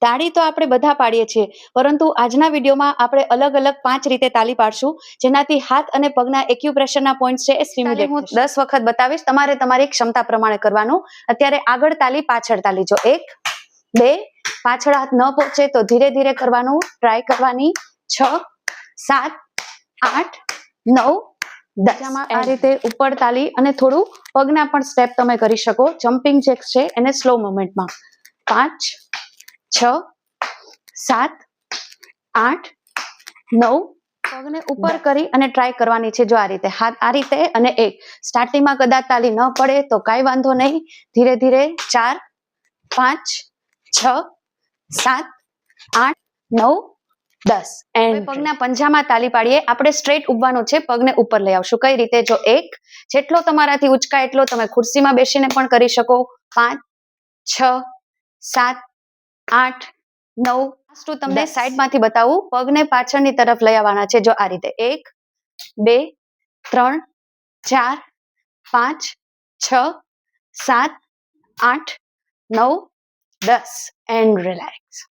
તાળી તો આપણે બધા પાડીએ છીએ, પરંતુ આજના વિડીયોમાં આપણે અલગ અલગ 5 રીતે તાળી પાડશું, જેનાથી હાથ અને પગના એક્યુપ્રેશરના પોઈન્ટ છે એ સ્ટિમ્યુલેટ થશે. હું 10 વખત બતાવીશ, તમારે તમારી ક્ષમતા પ્રમાણે કરવાનું. અત્યારે આગળ તાળી, પાછળ તાળી. જો 1 2, પાછળ હાથ ન પહોંચે તો ધીરે ધીરે કરવાનું, ટ્રાય કરવાની. 6 7 8 9 10. આ રીતે ઉપર તાળી અને થોડું પગના પણ સ્ટેપ તમે કરી શકો. જમ્પિંગ જેક્સ છે એને સ્લો મોમેન્ટમાં. 5 6 7 8 9. પગને ઉપર કરી અને ટ્રાય કરવાની છે. જો આ રીતે હાથ આ રીતે અને 1. સ્ટાર્ટિંગમાં કદાચ તાળી ન પડે તો કાંઈ વાંધો નહીં, ધીરે ધીરે. 4 5 6 7 8 9 10. એન્ડ પગના પંજામાં તાળી પાડીએ. આપણે સ્ટ્રેટ ઉભવાનું છે, પગને ઉપર લઈ આવશું. કઈ રીતે? જો 1, જેટલો તમારાથી ઉચકાય એટલો તમે ખુરશીમાં બેસીને પણ કરી શકો. 5 6 7 8 9. તમને સાઈડમાંથી બતાવું. પગને પાછળની તરફ લઈ આવવાના છે. જો આ રીતે 1 2 3 4 5 6 7 8 9 10. And relax.